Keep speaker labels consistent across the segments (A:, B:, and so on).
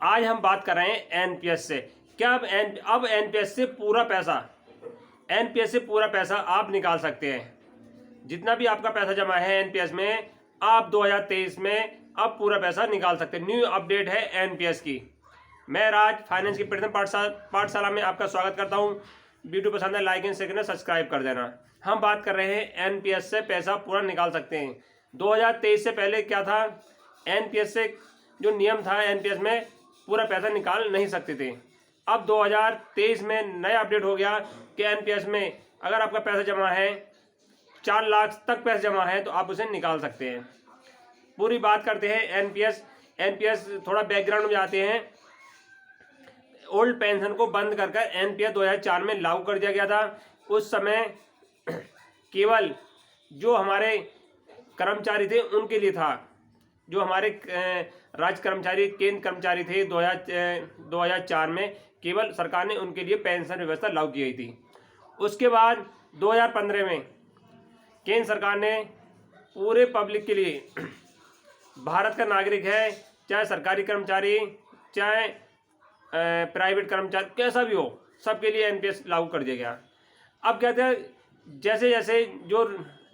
A: आज हम बात कर रहे हैं एनपीएस से। क्या अब एनपीएस से पूरा पैसा आप निकाल सकते हैं। जितना भी आपका पैसा जमा है एनपीएस में, आप 2023 में अब पूरा पैसा निकाल सकते हैं। न्यू अपडेट है एनपीएस की। मैं राज फाइनेंस की प्रथम पाठशाला में आपका स्वागत करता हूं। वीडियो पसंद है लाइक एंड शेयर करना, सब्सक्राइब कर देना। हम बात कर रहे हैं एनपीएस से पैसा पूरा निकाल सकते हैं। 2023 से पहले क्या था, एनपीएस से जो नियम था एनपीएस में पूरा पैसा निकाल नहीं सकते थे। अब 2023 में नया अपडेट हो गया कि एनपीएस में अगर आपका पैसा जमा है 4 लाख तक पैसा जमा है तो आप उसे निकाल सकते हैं। पूरी बात करते हैं एनपीएस थोड़ा बैकग्राउंड में जाते हैं। ओल्ड पेंशन को बंद कर एनपीएस 2004 में लागू कर दिया गया था। उस समय केवल जो हमारे कर्मचारी थे उनके लिए था। जो हमारे राज्य कर्मचारी, केंद्र कर्मचारी थे 2004 में, केवल सरकार ने उनके लिए पेंशन व्यवस्था लागू की गई थी। उसके बाद 2015 में केंद्र सरकार ने पूरे पब्लिक के लिए, भारत का नागरिक है चाहे सरकारी कर्मचारी चाहे प्राइवेट कर्मचारी कैसा भी हो, सबके लिए एनपीएस लागू कर दिया गया। अब कहते हैं जैसे जैसे जो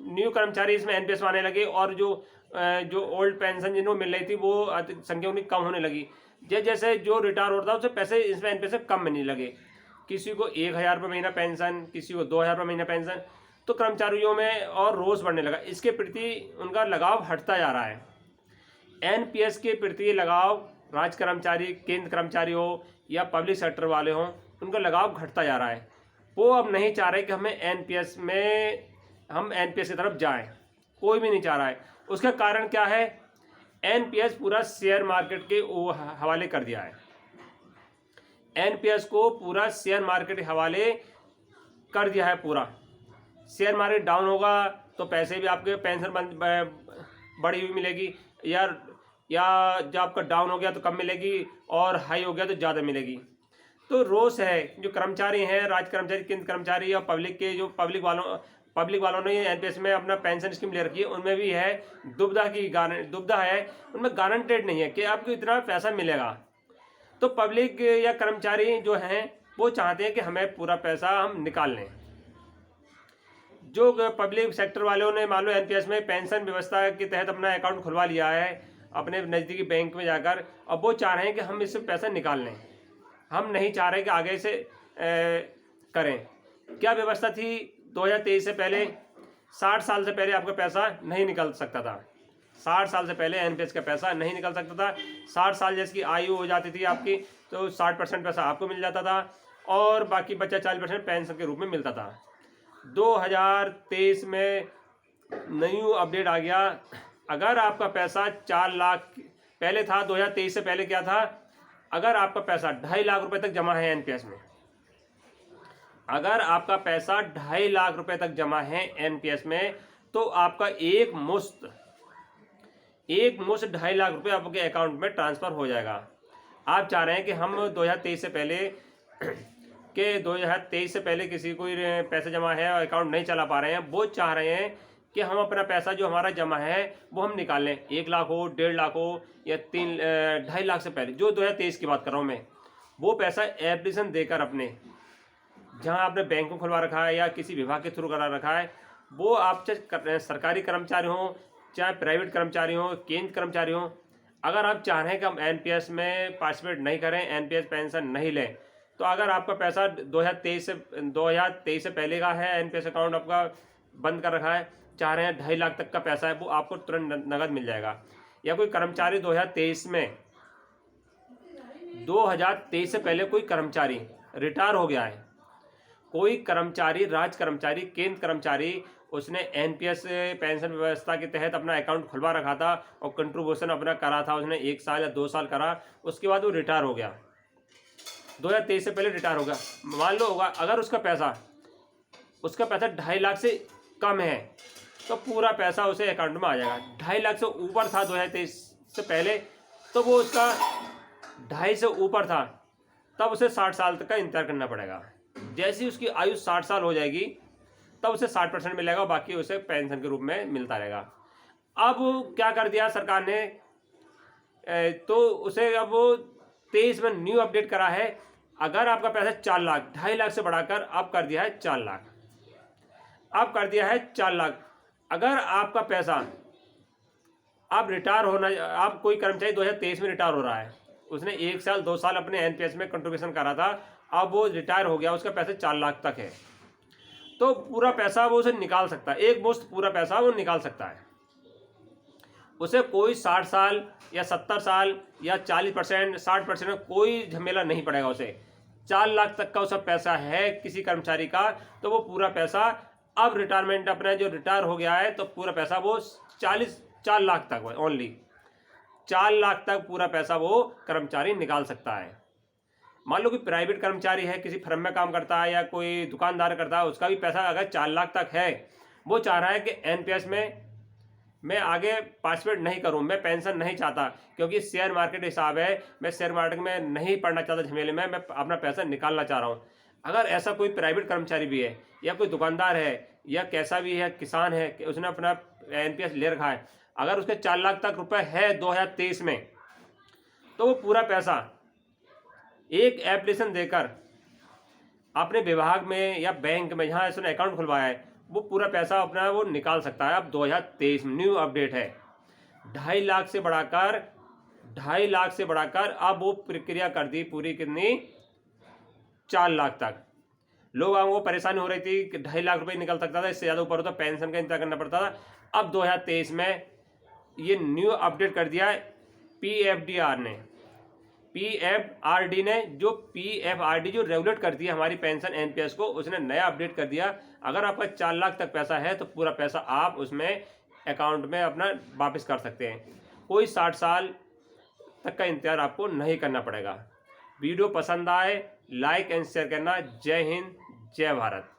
A: न्यू कर्मचारी इसमें एनपीएस आने लगे और जो ओल्ड पेंशन जिनको मिल रही थी वो संख्या उनकी कम होने लगी। जैसे जैसे जो रिटायर होता है उससे पैसे इसमें एनपीएस से कम मिलने लगे। किसी को 1,000 रुपये महीना पेंशन, किसी को 2,000 रुपये महीना पेंशन। तो कर्मचारियों में और रोष बढ़ने लगा। इसके प्रति उनका लगाव हटता जा रहा है। एनपीएस के प्रति लगाव राज्य कर्मचारी, केंद्र कर्मचारी हो या पब्लिक सेक्टर वाले हों, उनका लगाव घटता जा रहा है। वो अब नहीं चाह रहे कि हम एनपीएस की तरफ जाएं। कोई भी नहीं चाह रहा है। उसका कारण क्या है, एनपीएस पूरा शेयर मार्केट के हवाले कर दिया है। एनपीएस को पूरा शेयर मार्केट के हवाले कर दिया है। पूरा शेयर मार्केट डाउन होगा तो पैसे भी आपके पेंशन बढ़ी हुई मिलेगी, या जब आपका डाउन हो गया तो कम मिलेगी और हाई हो गया तो ज़्यादा मिलेगी। तो रोष है जो कर्मचारी हैं, राज्य कर्मचारी, केंद्र कर्मचारी और पब्लिक के, जो पब्लिक वालों ने एनपीएस में अपना पेंशन स्कीम ले रखी है, उनमें भी है दुविधा है। उनमें गारंटेड नहीं है कि आपको इतना पैसा मिलेगा। तो पब्लिक या कर्मचारी जो हैं वो चाहते हैं कि हमें पूरा पैसा हम निकाल लें। जो पब्लिक सेक्टर वालों ने मान लो एनपीएस में पेंशन व्यवस्था के तहत अपना अकाउंट खुलवा लिया है अपने नज़दीकी बैंक में जाकर, अब वो चाह रहे हैं कि हम इससे पैसा निकाल लें। हम नहीं चाह रहे कि आगे से करें। क्या व्यवस्था थी 2023 से पहले? 60 साल से पहले आपका पैसा नहीं निकल सकता था। 60 साल से पहले एनपीएस का पैसा नहीं निकल सकता था। 60 साल जैसी आयु हो जाती थी आपकी तो 60% पैसा आपको मिल जाता था और बाकी बचा 40% पेंशन के रूप में मिलता था। 2023 में न्यू अपडेट आ गया। अगर आपका पैसा 4 लाख पहले था, 2023 से पहले क्या था, अगर आपका पैसा 2.5 लाख रुपए तक जमा है एनपीएस में, अगर आपका पैसा 2.5 लाख रुपए तक जमा है एनपीएस में, तो आपका एक मुश्त 2.5 लाख रुपए आपके अकाउंट में ट्रांसफ़र हो जाएगा। आप चाह रहे हैं कि हम 2023 से पहले किसी को पैसा जमा है और अकाउंट नहीं चला पा रहे हैं, वो चाह रहे हैं कि हम अपना पैसा जो हमारा जमा है वो हम निकाल लें। 1 लाख हो, 1.5 लाख हो या 2.5 लाख से पहले, जो 2023 की बात कर रहा हूँ मैं, वो पैसा एप्लीकेशन देकर अपने जहाँ आपने बैंक में खुलवा रखा है या किसी विभाग के थ्रू करा रखा है, वो आप चाहे सरकारी कर्मचारी हों चाहे प्राइवेट कर्मचारी हों, केंद्र कर्मचारी हों, अगर आप चाह रहे हैं कि हम एनपीएस में पार्टिसिपेट नहीं करें, एनपीएस पेंशन नहीं लें, तो अगर आपका पैसा 2023 से पहले का है, एनपीएस अकाउंट आपका बंद कर रखा है, चाह रहे हैं 2.5 लाख तक का पैसा है, वो आपको तुरंत नगद मिल जाएगा। या कोई कर्मचारी 2023 से पहले कोई कर्मचारी रिटायर हो गया है, कोई कर्मचारी, राज्य कर्मचारी, केंद्र कर्मचारी, उसने एनपीएस पेंशन व्यवस्था के तहत अपना अकाउंट खुलवा रखा था और कंट्रीब्यूशन अपना करा था, उसने 1 साल या 2 साल करा, उसके बाद वो रिटायर हो गया, 2023 से पहले रिटायर हो गया। मान लो होगा अगर उसका पैसा 2.5 लाख से कम है तो पूरा पैसा उसे अकाउंट में आ जाएगा। 2.5 लाख से ऊपर था 2023 से पहले तो वो उसका 2.5 से ऊपर था, तब उसे 60 साल तक का इंतजार करना पड़ेगा। जैसी उसकी आयु 60 साल हो जाएगी तब उसे 60% मिलेगा, बाकी उसे पेंशन के रूप में मिलता रहेगा। अब क्या कर दिया सरकार ने, तो उसे अब 2023 में न्यू अपडेट करा है। अगर आपका पैसा 4 लाख, 2.5 लाख से बढ़ाकर अब कर दिया है 4 लाख, अब कर दिया है 4 लाख। अगर आपका पैसा अब रिटायर होना, आप कोई कर्मचारी 2023 में रिटायर हो रहा है, उसने 1 साल 2 साल अपने एनपीएस में कंट्रीब्यूशन करा था, अब वो रिटायर हो गया, उसका पैसा 4 लाख तक है, तो पूरा पैसा वो उसे निकाल सकता है, एक मुश्त पूरा पैसा वो निकाल सकता है। उसे कोई 60 साल या 70 साल या 40%, 60% में कोई झमेला नहीं पड़ेगा। उसे 4 लाख तक का उसका पैसा है किसी कर्मचारी का, तो वो पूरा पैसा अब रिटायरमेंट अपना जो रिटायर हो गया है, तो पूरा पैसा वो 4 लाख तक, ओनली 4 लाख तक पूरा पैसा वो कर्मचारी निकाल सकता है। मान लो कि प्राइवेट कर्मचारी है, किसी फर्म में काम करता है या कोई दुकानदार करता है, उसका भी पैसा अगर 4 लाख तक है, वो चाह रहा है कि एनपीएस में मैं आगे पार्टिसिपेट नहीं करूं, मैं पेंशन नहीं चाहता, क्योंकि शेयर मार्केट हिसाब है, मैं शेयर मार्केट में नहीं पढ़ना चाहता झमेले में, मैं अपना पैसा निकालना चाह रहा हूं। अगर ऐसा कोई प्राइवेट कर्मचारी भी है या कोई दुकानदार है या कैसा भी है, किसान है, कि उसने अपना एनपीएस ले रखा है, अगर उसके 4 लाख तक रुपए है 2023 में, तो वो पूरा पैसा एक एप्लीकेशन देकर अपने विभाग में या बैंक में जहाँ उसने अकाउंट खुलवाया है, वो पूरा पैसा अपना वो निकाल सकता है। अब 2023 में न्यू अपडेट है, 2.5 लाख से बढ़ाकर 2.5 लाख से बढ़ाकर अब वो प्रक्रिया कर दी पूरी, कितनी 4 लाख तक। लोगों को परेशानी हो रही थी कि 2.5 लाख रुपए निकल सकता था, इससे ज़्यादा ऊपर होता पेंशन का इंतजार करना पड़ता था। अब 2023 में ये न्यू अपडेट कर दिया है पीएफआरडी ने, जो पीएफआरडी जो रेगुलेट करती है हमारी पेंशन एनपीएस को, उसने नया अपडेट कर दिया। अगर आपका 4 लाख तक पैसा है तो पूरा पैसा आप उसमें अकाउंट में अपना वापस कर सकते हैं, कोई 60 साल तक का इंतजार आपको नहीं करना पड़ेगा। वीडियो पसंद आए लाइक एंड शेयर करना। जय हिंद, जय भारत।